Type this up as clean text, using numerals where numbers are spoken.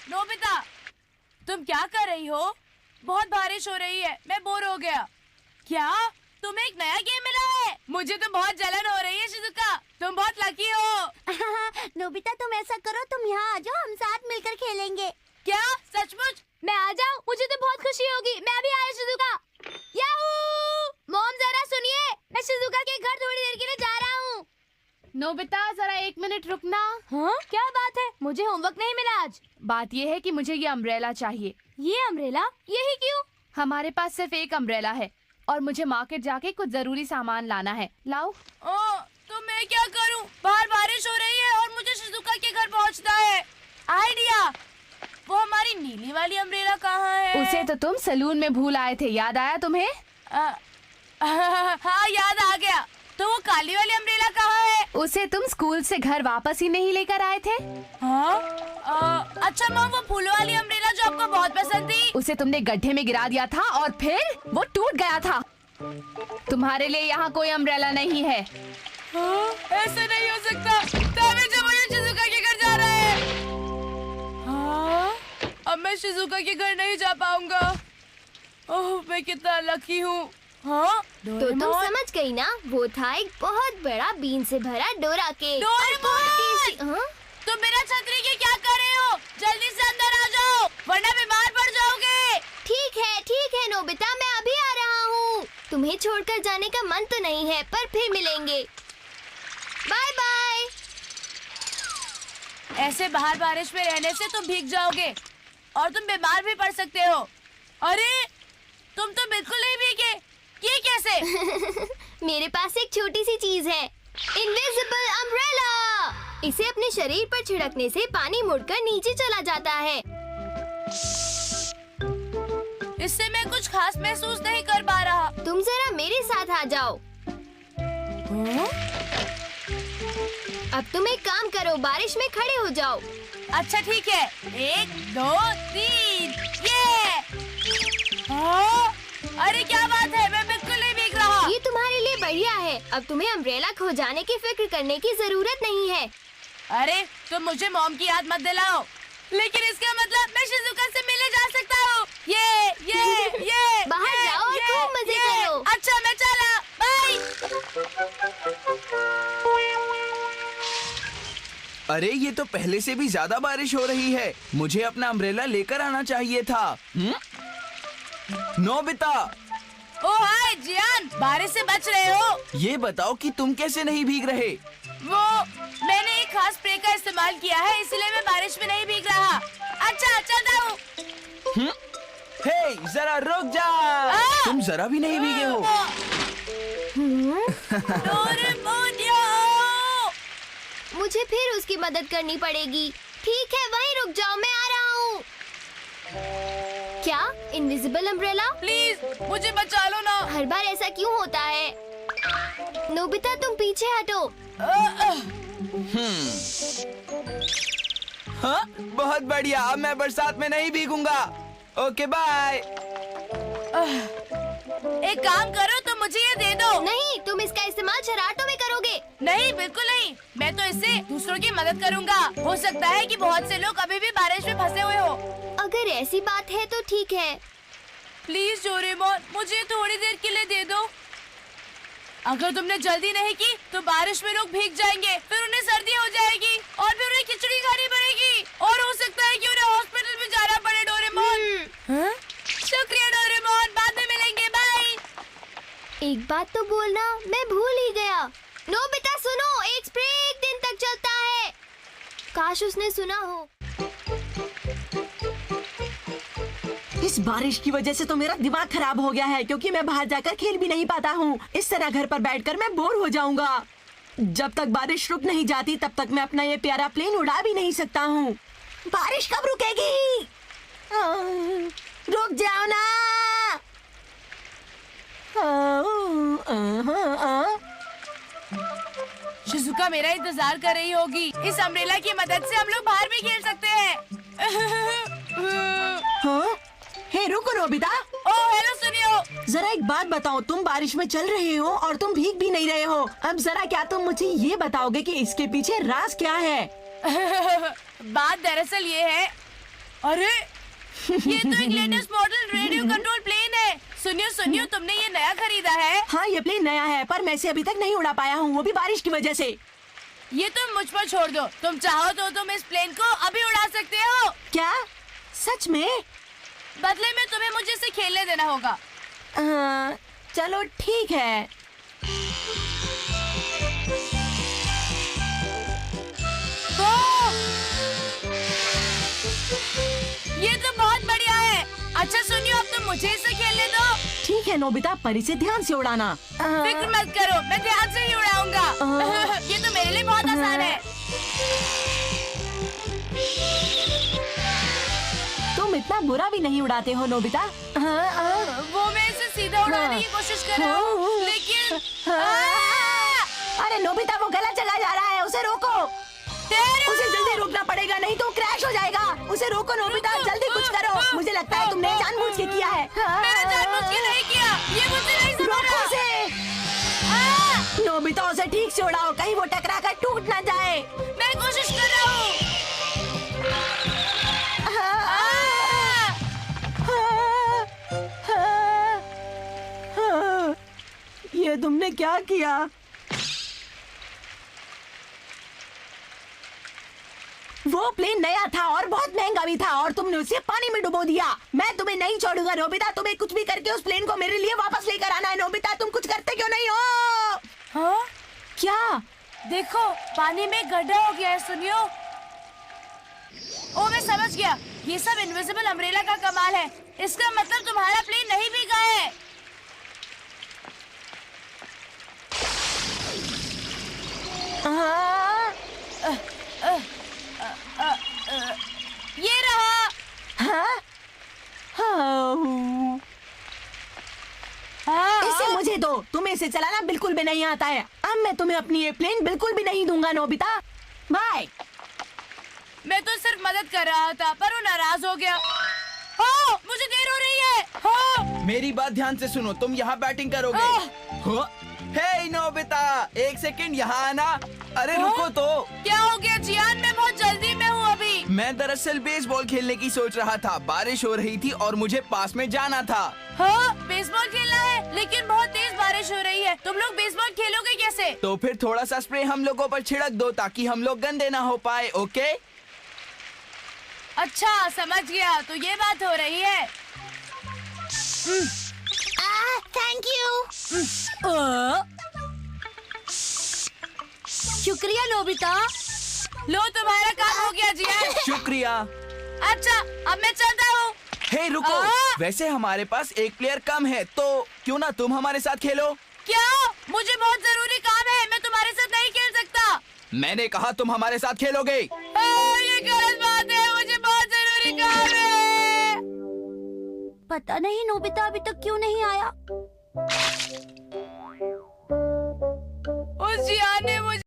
Nobita, तुम क्या कर रही हो? बहुत बारिश हो रही है, मैं बोर हो गया। क्या तुम्हें एक नया गेम मिला है? मुझे तो बहुत जलन हो रही है शिजुका, तुम बहुत लकी हो। नोबिता तुम ऐसा करो, तुम यहाँ आ जाओ, हम साथ मिलकर खेलेंगे। क्या सचमुच? मैं आ जाऊँ? मुझे तो बहुत खुशी होगी। मैं अभी आया शिजुका। याहू! मॉम जरा सुनिए, मैं शिजुका के घर थोड़ी देर के लिए जा रहा हूँ। नोबिता जरा 1 मिनट रुकना। हाँ क्या बात है? मुझे होमवर्क नहीं मिला आज। बात ये है कि मुझे ये अम्ब्रेला चाहिए। ये अम्ब्रेला? यही क्यों? हमारे पास सिर्फ एक अम्ब्रेला है और मुझे मार्केट जाके कुछ जरूरी सामान लाना है। लाओ। तो मैं क्या करूं? बाहर बारिश हो रही है और मुझे शिजुका के घर पहुंचना है। आइडिया! वो हमारी नीली वाली अम्ब्रेला कहाँ है? उसे तो तुम सलून में भूल आए थे, याद आया तुम्हें? हाँ याद आ गया। तो वो काली वाली अम्ब्रेला कहाँ है? उसे तुम स्कूल से घर वापस ही नहीं लेकर आए थे? हाँ? अच्छा मॉम, वो फूलों वाली अम्ब्रेला जो आपको बहुत पसंद थी। उसे तुमने गड्ढे में गिरा दिया था और फिर वो टूट गया था। तुम्हारे लिए यहाँ कोई अम्ब्रेला नहीं है। ऐसा नहीं हो सकता। तभी जब मुझे शिजुका के घर जा रहा है। अब मैं शिजुका के घर नहीं जा पाऊंगा। ओह, मैं कितना लकी हूँ। हाँ? तो तुम समझ गई ना, वो था एक बहुत बड़ा बीन से भरा डोरा केक। डोरेमोन! हाँ? तुम बिना छतरी के क्या कर रहे हो? जल्दी से अंदर आ जाओ, वरना बीमार पड़ जाओगे। ठीक है नोबिता, मैं अभी आ रहा हूँ। तुम्हें छोड़कर जाने का मन तो नहीं है, पर फिर मिलेंगे। Bye bye. ऐसे बाहर बारिश में रहने से तुम भीग जाओगे और तुम बीमार भी पड़ सकते हो। अरे तुम तो बिल्कुल नहीं भीगे, ये कैसे? मेरे पास एक छोटी सी चीज है, इनविजिबल अम्ब्रेला। इसे अपने शरीर पर छिड़कने से पानी मुड़कर नीचे चला जाता है। इससे मैं कुछ खास महसूस नहीं कर पा रहा। तुम जरा मेरे साथ आ जाओ। अब तुम एक काम करो, बारिश में खड़े हो जाओ। अच्छा ठीक है, 1 2 3 ये। अरे क्या बात है, मैं बिल्कुल नहीं भीग रहा। ये तुम्हारे लिए बढ़िया है। अब तुम्हें अम्ब्रेला खो जाने की फिक्र करने की जरूरत नहीं है। अरे तुम मुझे मॉम की याद मत दिलाओ। लेकिन इसका मतलब मैं शिजुका से मिलने जा सकता हूँ। ये बाहर जाओ और खूब मजे करो। अच्छा मैं चला, बाय। अरे ये तो पहले से भी ज्यादा बारिश हो रही है। मुझे अपना अम्ब्रेला लेकर आना चाहिए था। नोबिता! ओह हाय जियान, बारिश से बच रहे हो? ये बताओ कि तुम कैसे नहीं भीग रहे? वो मैंने एक खास स्प्रे का इस्तेमाल किया है, इसलिए मैं बारिश में नहीं भीग रहा। अच्छा चलता हूँ। हे, जरा रुक जा। तुम जरा भी नहीं भीगे हो। डोरेमोन! मुझे फिर उसकी मदद करनी पड़ेगी। ठीक है, वहीं रुक जाओ, मैं आ रहा हूँ। क्या इनविजिबल अम्ब्रेला? प्लीज मुझे बचा लो ना। हर बार ऐसा क्यों होता है? नोबिता तुम पीछे हटो। हाँ, बहुत बढ़िया। अब मैं बरसात में नहीं भीगूंगा। Okay bye. एक काम करो, तुम मुझे ये दे दो। नहीं, तुम इसका इस्तेमाल शरारतों में करोगे। नहीं बिल्कुल नहीं, मैं तो इससे दूसरों की मदद करूंगा। हो सकता है कि बहुत से लोग अभी भी बारिश में फंसे हुए हो। अगर ऐसी बात है तो ठीक है। प्लीज डोरेमोन, मुझे थोड़ी देर के लिए दे दो। अगर तुमने जल्दी नहीं की तो बारिश में लोग भीग जाएंगे, फिर उन्हें सर्दी हो जाएगी और फिर उन्हें खिचड़ी खानी पड़ेगी और हो सकता है कि उन्हें हॉस्पिटल में जाना पड़े। डोरेमोन शुक्रिया डोरेमोन, बाद में मिलेंगे, बाय। एक बात तो बोलना मैं भूल ही गया। नोबिता सुनो, एक स्प्रे 1 दिन तक चलता है। काश उसने सुना हो। इस बारिश की वजह से तो मेरा दिमाग खराब हो गया है, क्योंकि मैं बाहर जाकर खेल भी नहीं पाता हूँ। इस तरह घर पर बैठकर मैं बोर हो जाऊंगा। जब तक बारिश रुक नहीं जाती तब तक मैं अपना ये प्यारा प्लेन उड़ा भी नहीं सकता हूँ। बारिश कब रुकेगी? रुक जाओ ना। शिजुका मेरा इंतजार कर रही होगी। इस अम्ब्रेला की मदद से हम लोग बाहर भी खेल सकते हैं। हाँ? हे रुको नोबिता, ओह हेलो, सुनियो। जरा एक बात बताओ, तुम बारिश में चल रहे हो और तुम भीग भी नहीं रहे हो। अब जरा क्या तुम मुझे ये बताओगे कि इसके पीछे राज क्या है? बात दरअसल ये है अरे ये तो एक latest model radio control plane है। सुनियो सुनियो, तुमने ये नया खरीदा है? हाँ, ये प्लेन नया है पर मैं इसे अभी तक नहीं उड़ा पाया हूँ, वो भी बारिश की वजह से। ये तुम मुझ पर छोड़ दो। तुम चाहो तो तुम इस प्लेन को अभी उड़ा सकते हो। क्या? सच में? बदले में तुम्हें मुझे इसे खेलने देना होगा। चलो ठीक है। वाह! ये तो बहुत बढ़िया है। अच्छा सुनियो, अब तुम मुझे इसे खेलने दो। ठीक है नोबिता, पर इसे ध्यान से उड़ाना। फिक्र मत करो, मैं ध्यान से ही उड़ाऊंगा। ये तो मेरे लिए बहुत आसान है। तुम इतना बुरा भी नहीं उड़ाते हो नोबिता। वो मैं इसे सीधा उड़ाने की कोशिश कर रहा हूँ, लेकिन अरे नोबिता, वो गलत जगह जा रहा है, उसे रोको। उसे जल्दी रोकना पड़ेगा, नहीं तो क्रैश हो जाएगा। उसे रोको नोबिता, जल्दी कुछ करो। मुझे लगता है तुमने जानबूझ के किया है। मैंने जानबूझ के नहीं किया, ये मुझसे नहीं समझ रोको रहा। उसे। नोबिता, उसे ठीक से उड़ाओ, कहीं वो टकरा कर टूट ना जाए। मैं कोशिश कर रहा हूँ। ये तुमने क्या किया? वो प्लेन नया था और बहुत महंगा भी था और तुमने उसे पानी में डुबो दिया। मैं तुम्हें नहीं छोड़ूंगा नोबिता, तुम्हें कुछ भी करके उस प्लेन को मेरे लिए वापस लेकर आना है। नोबिता, तुम कुछ करते क्यों नहीं हो? हाँ? क्या? देखो, पानी में गड्ढा हो गया है। सुनियो। ओ, मैं समझ गया। ये सब इनविजिबल अम्ब्रेला का कमाल है। इसका मतलब तुम्हारा प्लेन नहीं भीगा है। ये रहा। हाँ? हाँ। इसे मुझे दो, तुम्हें इसे चलाना बिल्कुल भी नहीं आता है। अब मैं तुम्हें अपनी ये प्लेन बिल्कुल भी नहीं दूंगा नोबिता। बाय। मैं तो सिर्फ मदद कर रहा था, पर वो नाराज हो गया। हाँ, मुझे देर हो रही है। हाँ। मेरी बात ध्यान से सुनो, तुम यहाँ बैटिंग करोगे। हाँ? हे नोबिता, एक सेकंड यहाँ आना। अरे रुको तो। क्या हो गया जियान? मैं बहुत जल्दी में हूँ अभी। मैं दरअसल बेसबॉल खेलने की सोच रहा था। बारिश हो रही थी और मुझे पास में जाना था। हाँ, बेसबॉल खेलना है, लेकिन बहुत तेज बारिश हो रही है। तुम लोग बेसबॉल खेलोगे कैसे? तो फिर थोड़ा सा स्प्रे हम लोगों पर छिड़क दो ताकि हम लोग गंदे ना हो पाए। ओके? अच्छा, समझ गया। तो ये बात हो रही है। Thank you. शुक्रिया नोबिता। लो, तुम्हारा काम हो गया जियान। शुक्रिया। अच्छा, अब मैं चलता हूँ। हे रुको, वैसे हमारे पास एक प्लेयर कम है, तो क्यों ना तुम हमारे साथ खेलो? क्या? मुझे बहुत जरूरी काम है, मैं तुम्हारे साथ नहीं खेल सकता। मैंने कहा तुम हमारे साथ खेलोगे। ये गलत बात है, मुझे बहुत जरूरी काम है। पता नहीं नोबिता अभी तक क्यों नहीं आया। उस जियान ने मुझे